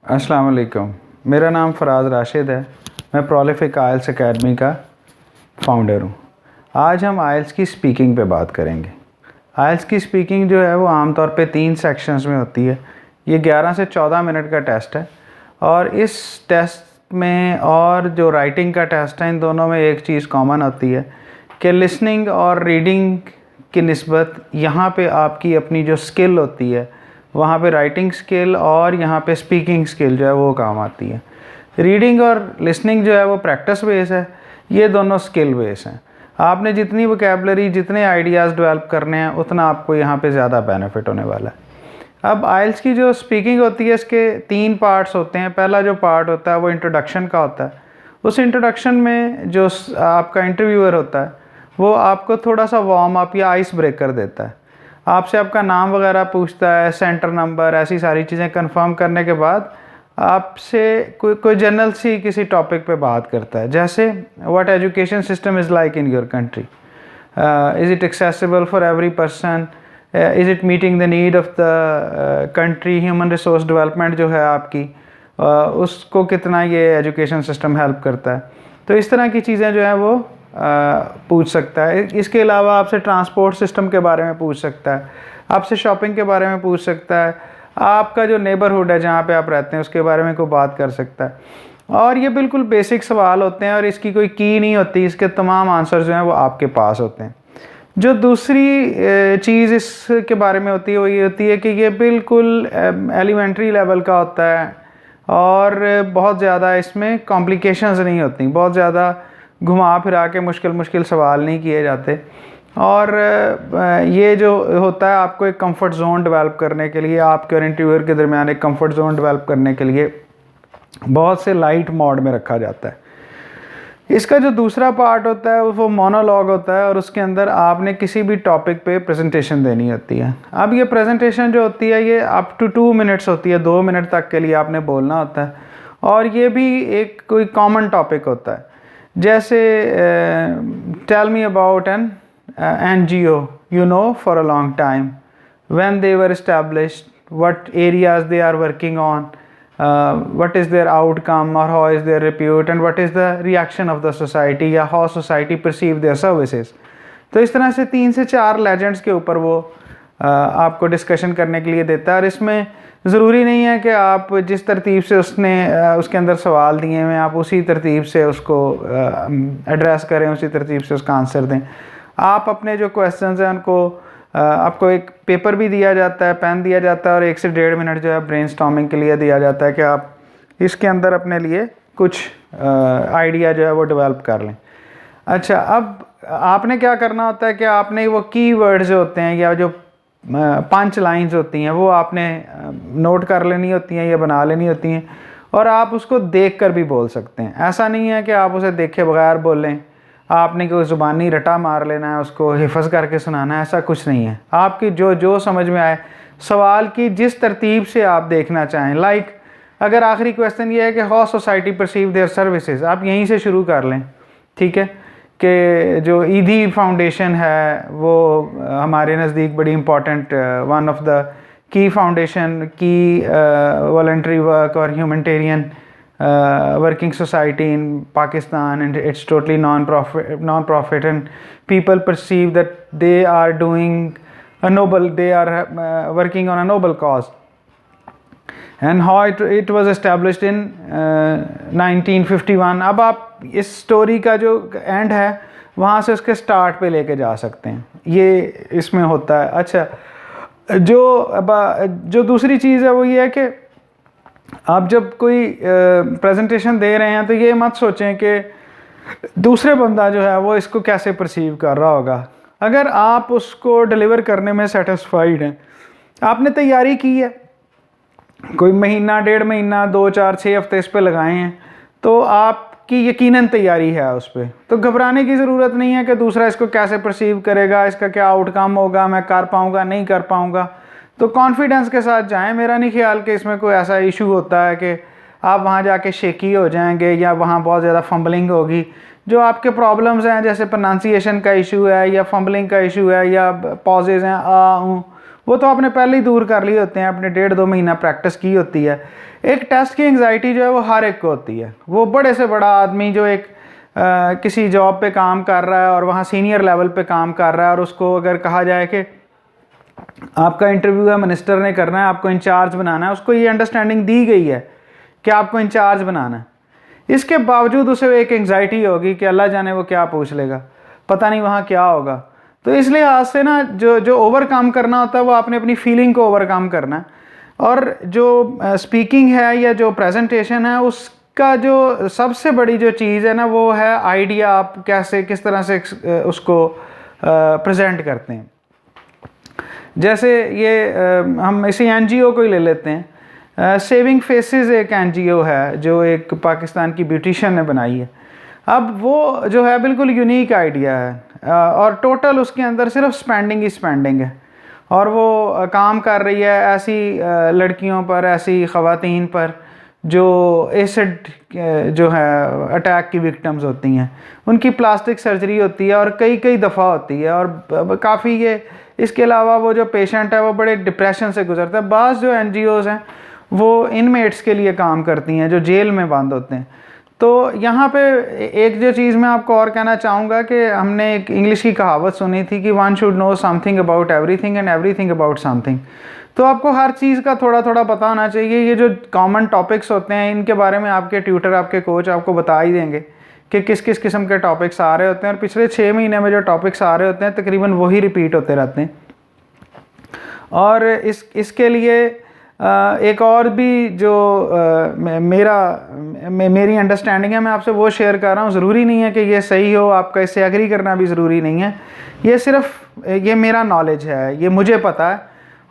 अस्सलाम वालेकुम। मेरा नाम फ़राज़ राशिद है। मैं प्रोलिफिक आइल्स एकेडमी का फ़ाउंडर हूँ। आज हम आइल्स की स्पीकिंग पे बात करेंगे। आइल्स की स्पीकिंग जो है वो आमतौर पे 3 सेक्शंस में होती है। ये 11 से 14 मिनट का टेस्ट है और इस टेस्ट में और जो राइटिंग का टेस्ट है, इन दोनों में एक चीज़ कॉमन होती है कि लिसनिंग और रीडिंग की निस्बत यहाँ पे आपकी अपनी जो स्किल होती है, वहाँ पे राइटिंग स्किल और यहाँ पे स्पीकिंग स्किल जो है वो काम आती है। रीडिंग और लिसनिंग जो है वो प्रैक्टिस बेस है, ये दोनों स्किल बेस हैं। आपने जितनी वोकैबलरी, जितने आइडियाज़ डेवलप करने हैं, उतना आपको यहाँ पे ज़्यादा बेनिफिट होने वाला है। अब आइल्स की जो स्पीकिंग होती है, इसके 3 पार्ट्स होते हैं। पहला जो पार्ट होता है वो इंट्रोडक्शन का होता है। उस इंट्रोडक्शन में जो आपका इंटरव्यूअर होता है वो आपको थोड़ा सा वार्म अप या आइस ब्रेकर देता है। आपसे आपका नाम वगैरह पूछता है, सेंटर नंबर, ऐसी सारी चीज़ें कंफर्म करने के बाद आपसे कोई जनरल सी किसी टॉपिक पे बात करता है, जैसे what education system is like in your country, is it accessible for every person, is it meeting the need of the country, human resource development जो है आपकी, उसको कितना ये एजुकेशन सिस्टम हेल्प करता है। तो इस तरह की चीज़ें जो है वो पूछ सकता है। इसके अलावा आपसे ट्रांसपोर्ट सिस्टम के बारे में पूछ सकता है, आपसे शॉपिंग के बारे में पूछ सकता है, आपका जो नेबरहुड है जहाँ पे आप रहते हैं उसके बारे में कोई बात कर सकता है। और ये बिल्कुल बेसिक सवाल होते हैं और इसकी कोई की नहीं होती, इसके तमाम आंसर जो हैं वो आपके पास होते हैं। जो दूसरी चीज़ इसके बारे में होती है वो ये होती है कि ये बिल्कुल एलिमेंट्री लेवल का होता है और बहुत ज़्यादा इसमें कॉम्प्लिकेशंस नहीं होती, बहुत ज़्यादा घुमा फिरा के मुश्किल सवाल नहीं किए जाते। और ये जो होता है आपको एक कंफर्ट जोन डेवलप करने के लिए, आपके और इंटरव्यूअर के दरमियान एक कंफर्ट जोन डेवलप करने के लिए बहुत से लाइट मोड में रखा जाता है। इसका जो दूसरा पार्ट होता है वो मोनोलॉग होता है और उसके अंदर आपने किसी भी टॉपिक पे प्रेजेंटेशन देनी होती है। अब ये प्रेजेंटेशन जो होती है ये अप टू 2 मिनट्स होती है, 2 मिनट तक के लिए आपने बोलना होता है और ये भी एक कोई कॉमन टॉपिक होता है। जैसे tell me about an NGO you know for a long time, when they were established, what areas they are working on, what is their outcome or how is their repute and what is the reaction of the society या how society perceive their services। तो इस तरह से 3 से 4 legends के ऊपर वो आपको डिस्कशन करने के लिए देता है। और इसमें ज़रूरी नहीं है कि आप जिस तरतीब से उसने उसके अंदर सवाल दिए हैं आप उसी तरतीब से उसको एड्रेस करें, उसी तरतीब से उसका आंसर दें। आप अपने जो क्वेश्चंस हैं उनको आपको एक पेपर भी दिया जाता है, पेन दिया जाता है और 1 से 1.5 मिनट जो है ब्रेनस्टॉर्मिंग के लिए दिया जाता है कि आप इसके अंदर अपने लिए कुछ आइडिया जो है वो डेवलप कर लें। अच्छा, अब आपने क्या करना होता है कि आपने वो कीवर्ड्स जो होते हैं या जो 5 लाइंस होती हैं वो आपने नोट कर लेनी होती हैं या बना लेनी होती हैं और आप उसको देखकर भी बोल सकते हैं। ऐसा नहीं है कि आप उसे देखे बगैर बोलें, आपने कोई ज़ुबानी रटा मार लेना है, उसको हिफ़्ज़ करके सुनाना है, ऐसा कुछ नहीं है। आपकी जो समझ में आए, सवाल की जिस तरतीब से आप देखना चाहें। लाइक अगर आखिरी क्वेश्चन ये है कि how society perceive their services, आप यहीं से शुरू कर लें, ठीक है, कि जो ईदी फाउंडेशन है वो हमारे नज़दीक बड़ी important, one of the key foundation की वॉलंटरी वर्क और humanitarian working society in Pakistan, and it's totally non-profit and people perceive that they are doing a noble, they are working on a noble cause. And how it was established in 1951। अब आप इस story का जो and है वहाँ से उसके start पे लेके जा सकते हैं, ये इसमें होता है। अच्छा, जो दूसरी चीज़ है वो ये है कि आप जब कोई प्रेजेंटेशन दे रहे हैं तो ये मत सोचें कि दूसरे बंदा जो है वो इसको कैसे परसीव कर रहा होगा। अगर आप उसको डिलीवर करने में सेटिस्फाइड हैं, आपने तैयारी की है, कोई महीना, 1.5 महीना, 2, 4, 6 हफ्ते इस पे लगाए हैं, तो आपकी यकीनन तैयारी है उस पर। तो घबराने की ज़रूरत नहीं है कि दूसरा इसको कैसे परसीव करेगा, इसका क्या आउटकम होगा, मैं कर पाऊँगा नहीं कर पाऊँगा। तो कॉन्फिडेंस के साथ जाएं। मेरा नहीं ख्याल कि इसमें कोई ऐसा इशू होता है कि आप वहाँ जाके शेकी हो जाएंगे या वहाँ बहुत ज़्यादा फंबलिंग होगी। जो आपके प्रॉब्लम्स हैं, जैसे प्रोनाउंसिएशन का इशू है या फंबलिंग का इशू है या पॉजेज़ हैं वो तो आपने पहले ही दूर कर लिए होते हैं, आपने 1.5-2 महीना प्रैक्टिस की होती है। एक टेस्ट की एंग्जाइटी जो है वो हर एक को होती है। वो बड़े से बड़ा आदमी जो एक किसी जॉब पे काम कर रहा है और वहाँ सीनियर लेवल पे काम कर रहा है, और उसको अगर कहा जाए कि आपका इंटरव्यू है, मिनिस्टर ने करना है, आपको इंचार्ज बनाना है, उसको ये अंडरस्टैंडिंग दी गई है कि आपको इंचार्ज बनाना है, इसके बावजूद उसे एक एंग्जाइटी होगी कि अल्लाह जाने वो क्या पूछ लेगा, पता नहीं वहाँ क्या होगा। तो इस लिहाज से ना जो ओवरकम करना होता है वो आपने अपनी फीलिंग को ओवरकम करना है। और जो स्पीकिंग है या जो प्रेजेंटेशन है, उसका जो सबसे बड़ी जो चीज़ है ना वो है आइडिया, आप कैसे किस तरह से उसको प्रेजेंट करते हैं। जैसे ये हम इसी एनजीओ को ही ले लेते हैं। सेविंग फेसेस एक एनजीओ है जो एक पाकिस्तान की ब्यूटिशियन ने बनाई है। अब वो जो है बिल्कुल यूनिक आइडिया है, और टोटल उसके अंदर सिर्फ स्पेंडिंग ही स्पेंडिंग है, और वो काम कर रही है ऐसी लड़कियों पर, ऐसी ख़वातीन पर जो एसिड जो है अटैक की विक्टिम्स होती हैं। उनकी प्लास्टिक सर्जरी होती है और कई दफ़ा होती है, और काफ़ी ये इसके अलावा वो जो पेशेंट है वो बड़े डिप्रेशन से गुजरता है। बाज़ जो एनजीओज़ हैं वो इनमेट्स के लिए काम करती हैं जो जेल में बंद होते हैं। तो यहाँ पे एक जो चीज़ मैं आपको और कहना चाहूँगा कि हमने एक इंग्लिश की कहावत सुनी थी कि one should know something about everything and everything about something. तो आपको हर चीज़ का थोड़ा थोड़ा पता होना चाहिए। ये जो कॉमन टॉपिक्स होते हैं इनके बारे में आपके ट्यूटर, आपके कोच आपको बता ही देंगे कि किस किस किस्म के टॉपिक्स आ रहे होते हैं, और पिछले 6 महीने में जो टॉपिक्स आ रहे होते हैं तकरीबन वही रिपीट होते रहते हैं। और इसके लिए एक और भी जो मेरी अंडरस्टैंडिंग है मैं आपसे वो शेयर कर रहा हूँ। ज़रूरी नहीं है कि ये सही हो, आपका इससे एग्री करना भी ज़रूरी नहीं है। ये सिर्फ ये मेरा नॉलेज है, ये मुझे पता है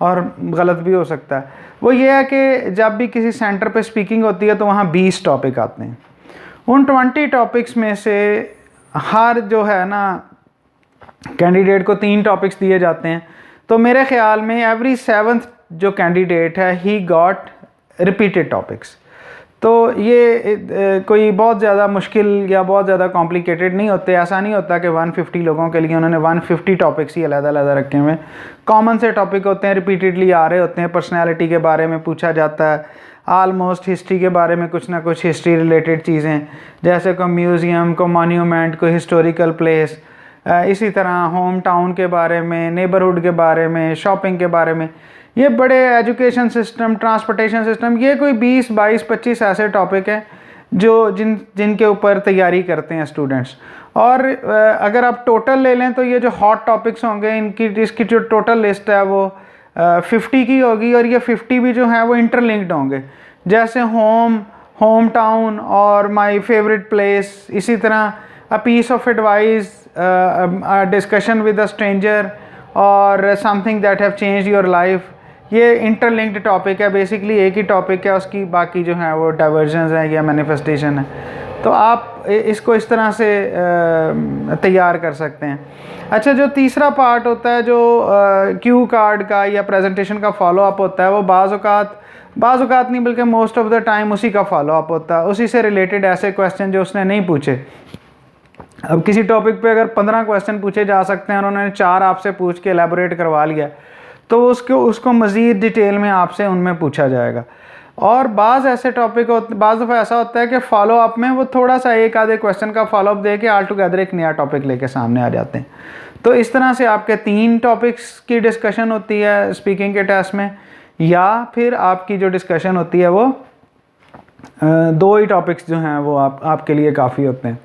और गलत भी हो सकता है। वो ये है कि जब भी किसी सेंटर पे स्पीकिंग होती है तो वहाँ 20 टॉपिक आते हैं। उन 20 टॉपिक्स में से हर जो है ना कैंडिडेट को 3 टॉपिक्स दिए जाते हैं। तो मेरे ख्याल में एवरी 7th जो कैंडिडेट है ही गॉट रिपीटेड टॉपिक्स। तो ये कोई बहुत ज़्यादा मुश्किल या बहुत ज़्यादा कॉम्प्लिकेटेड नहीं होते। ऐसा नहीं होता कि 150 लोगों के लिए उन्होंने 150 टॉपिक्स ही अलग-अलग रखे हुए। कॉमन से टॉपिक होते हैं, रिपीटेडली आ रहे होते हैं। पर्सनैलिटी के बारे में पूछा जाता है, आलमोस्ट हिस्ट्री के बारे में कुछ ना कुछ हिस्ट्री रिलेटेड चीज़ें, जैसे कोई म्यूज़ियम, कोई मॉन्यूमेंट, कोई हिस्टोरिकल प्लेस, इसी तरह होम टाउन के बारे में, नेबरहुड के बारे में, शॉपिंग के बारे में। ये बड़े एजुकेशन सिस्टम, ट्रांसपोर्टेशन सिस्टम, ये कोई 20, 22, 25 ऐसे टॉपिक हैं जो जिनके ऊपर तैयारी करते हैं स्टूडेंट्स। और अगर आप टोटल ले लें तो ये जो हॉट टॉपिक्स होंगे इसकी जो टोटल लिस्ट है वो 50 की होगी, और ये 50 भी जो है वो इंटरलिंक्ड होंगे। जैसे होम टाउन और माय फेवरेट प्लेस, इसी तरह a piece of advice, discussion with a stranger और something that have change your life. ये इंटरलिंक्ड टॉपिक है, बेसिकली एक ही टॉपिक है, उसकी बाकी जो है वो डाइवर्जन्स हैं या मैनिफेस्टेशन है। तो आप इसको इस तरह से तैयार कर सकते हैं। अच्छा, जो तीसरा पार्ट होता है जो क्यू कार्ड का या प्रेजेंटेशन का फॉलो अप होता है, वो बाज़ औक़ात नहीं बल्कि मोस्ट ऑफ द टाइम उसी का फॉलो अप होता है, उसी से रिलेटेड ऐसे क्वेश्चन जो उसने नहीं पूछे। अब किसी टॉपिक पे अगर 15 क्वेश्चन पूछे जा सकते हैं और उन्होंने 4 आपसे पूछ के एलेबोरेट करवा लिया, तो उसको मज़ीद डिटेल में आपसे उनमें पूछा जाएगा। और बाज़ ऐसे टॉपिक बाज़ दफ़ा ऐसा होता है कि फॉलो अप में वो थोड़ा सा एक आधे क्वेश्चन का फॉलो अप दे के ऑल टुगेदर एक नया टॉपिक लेके सामने आ जाते हैं। तो इस तरह से आपके 3 टॉपिक्स की डिस्कशन होती है स्पीकिंग के टेस्ट में, या फिर आपकी जो डिस्कशन होती है वो 2 ही टॉपिक्स जो हैं वो आपके लिए काफ़ी होते हैं।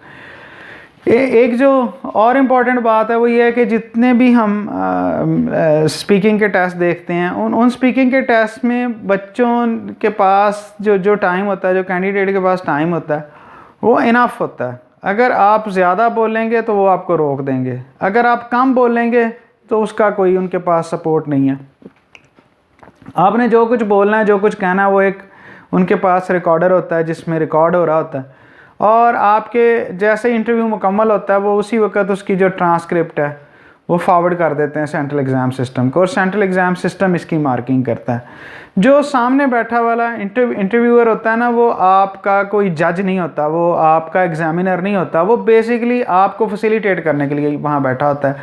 एक जो और इम्पॉर्टेंट बात है वो ये है कि जितने भी हम स्पीकिंग के टेस्ट देखते हैं, उन स्पीकिंग के टेस्ट में बच्चों के पास जो टाइम होता है, जो कैंडिडेट के पास टाइम होता है, वो इनफ होता है। अगर आप ज़्यादा बोलेंगे तो वो आपको रोक देंगे, अगर आप कम बोलेंगे तो उसका कोई उनके पास सपोर्ट नहीं है। आपने जो कुछ बोलना है, जो कुछ कहना है, वो एक उनके पास रिकॉर्डर होता है जिसमें रिकॉर्ड हो रहा होता है, और आपके जैसे इंटरव्यू मुकम्मल होता है वो उसी वक्त उसकी जो ट्रांसक्रिप्ट है वो फॉरवर्ड कर देते हैं सेंट्रल एग्ज़ाम सिस्टम को, और सेंट्रल एग्ज़ाम सिस्टम इसकी मार्किंग करता है। जो सामने बैठा वाला इंटरव्यूअर होता है ना, वो आपका कोई जज नहीं होता, वो आपका एग्जामिनर नहीं होता, वो बेसिकली आपको फैसिलिटेट करने के लिए वहाँ बैठा होता है।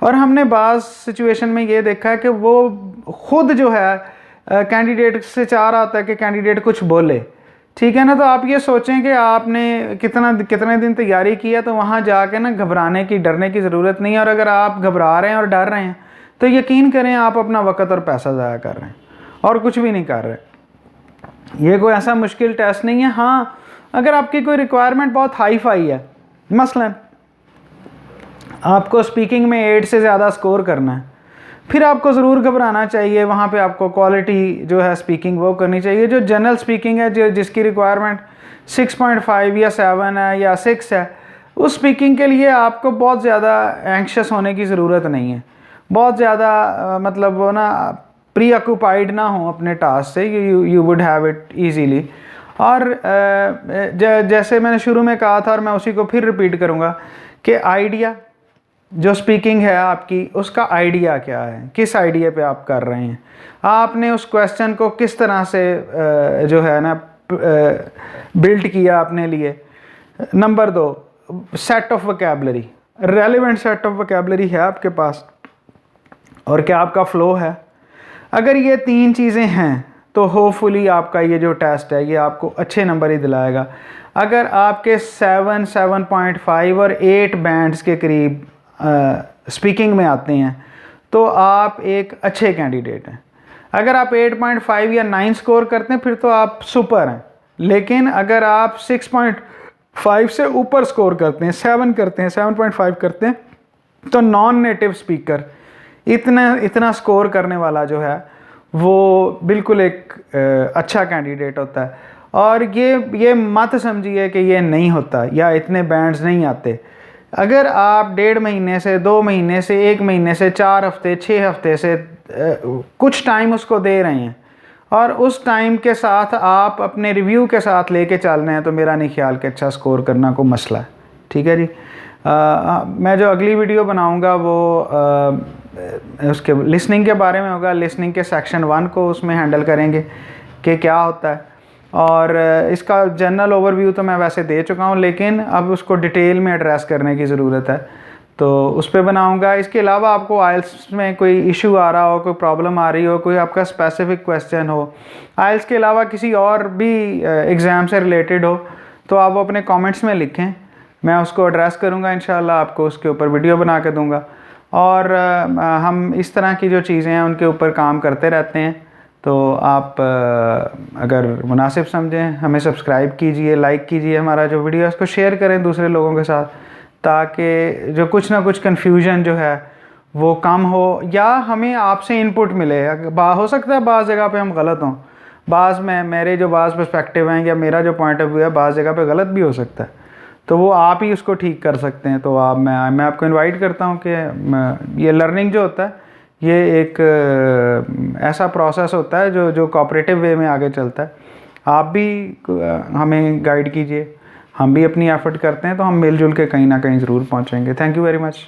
और हमने बाज़ सिचुएशन में ये देखा है कि वो खुद जो है कैंडिडेट से चाह रहा होता है कि कैंडिडेट कुछ बोले, ठीक है ना। तो आप ये सोचें कि आपने कितने दिन तैयारी की है, तो वहाँ जाके ना घबराने की, डरने की ज़रूरत नहीं है। और अगर आप घबरा रहे हैं और डर रहे हैं तो यकीन करें आप अपना वक्त और पैसा ज़ाया कर रहे हैं और कुछ भी नहीं कर रहे। ये कोई ऐसा मुश्किल टेस्ट नहीं है। हाँ, अगर आपकी कोई रिक्वायरमेंट बहुत हाई फाई है, मसलन आपको स्पीकिंग में 8 से ज़्यादा स्कोर करना है, फिर आपको ज़रूर घबराना चाहिए। वहाँ पे आपको क्वालिटी जो है स्पीकिंग वो करनी चाहिए। जो जनरल स्पीकिंग है, जो जिसकी रिक्वायरमेंट 6.5 या 7 है या 6 है, उस स्पीकिंग के लिए आपको बहुत ज़्यादा एंक्शस होने की ज़रूरत नहीं है। बहुत ज़्यादा मतलब वो ना प्री ऑक्यूपाइड ना हो अपने टास्क से, you would have it easily. और जैसे मैंने शुरू में कहा था और मैं उसी को फिर रिपीट करूँगा कि आइडिया जो स्पीकिंग है आपकी, उसका आइडिया क्या है, किस आइडिया पे आप कर रहे हैं, आपने उस क्वेश्चन को किस तरह से जो है ना बिल्ड किया अपने लिए। Number 2, set of vocabulary, relevant set of vocabulary है आपके पास, और क्या आपका फ्लो है। अगर ये 3 चीज़ें हैं तो होपफुली आपका ये जो टेस्ट है ये आपको अच्छे नंबर ही दिलाएगा। अगर आपके 7, 7.5 और 8 बैंड्स के करीब स्पीकिंग में आते हैं तो आप एक अच्छे कैंडिडेट हैं। अगर आप 8.5 या 9 स्कोर करते हैं फिर तो आप सुपर हैं। लेकिन अगर आप 6.5 से ऊपर स्कोर करते हैं, 7 करते हैं, 7.5 करते हैं, तो नॉन नेटिव स्पीकर इतना स्कोर करने वाला जो है वो बिल्कुल एक अच्छा कैंडिडेट होता है। और ये मत समझिए कि ये नहीं होता या इतने बैंड्स नहीं आते। अगर आप 1.5 महीने से, 2 महीने से, 1 महीने से, 4 हफ्ते, 6 हफ्ते से कुछ टाइम उसको दे रहे हैं और उस टाइम के साथ आप अपने रिव्यू के साथ लेके चल रहे हैं, तो मेरा नहीं ख्याल कि अच्छा स्कोर करना कोई मसला है। ठीक है जी। मैं जो अगली वीडियो बनाऊंगा वो उसके लिसनिंग के बारे में होगा। लिसनिंग के सेक्शन 1 को उसमें हैंडल करेंगे कि क्या होता है, और इसका जनरल ओवरव्यू तो मैं वैसे दे चुका हूँ, लेकिन अब उसको डिटेल में एड्रेस करने की ज़रूरत है, तो उस पर बनाऊँगा। इसके अलावा आपको आइल्स में कोई इशू आ रहा हो, कोई प्रॉब्लम आ रही हो, कोई आपका स्पेसिफिक क्वेश्चन हो, आइल्स के अलावा किसी और भी एग्ज़ाम से रिलेटेड हो, तो आप वो अपने कमेंट्स में लिखें, मैं उसको एड्रेस करूँगा इंशाल्लाह, आपको उसके ऊपर वीडियो बना के दूँगा। और हम इस तरह की जो चीज़ें हैं उनके ऊपर काम करते रहते हैं। तो आप अगर मुनासिब समझें हमें सब्सक्राइब कीजिए, लाइक कीजिए हमारा जो वीडियो है, उसको शेयर करें दूसरे लोगों के साथ, ताकि जो कुछ ना कुछ कन्फ्यूजन जो है वो कम हो, या हमें आपसे इनपुट मिले। हो सकता है बाज़ जगह पे हम गलत हों, बाज़ में मेरे जो बाज़ पर्सपेक्टिव हैं या मेरा जो पॉइंट ऑफ व्यू है बाज़ जगह पे गलत भी हो सकता है, तो वो आप ही उसको ठीक कर सकते हैं। तो आप मैं आपको इनवाइट करता हूँ कि ये लर्निंग जो होता है ये एक ऐसा प्रोसेस होता है जो कोऑपरेटिव वे में आगे चलता है। आप भी हमें गाइड कीजिए, हम भी अपनी एफर्ट करते हैं, तो हम मिलजुल के कहीं ना कहीं ज़रूर पहुँचेंगे। Thank you very much.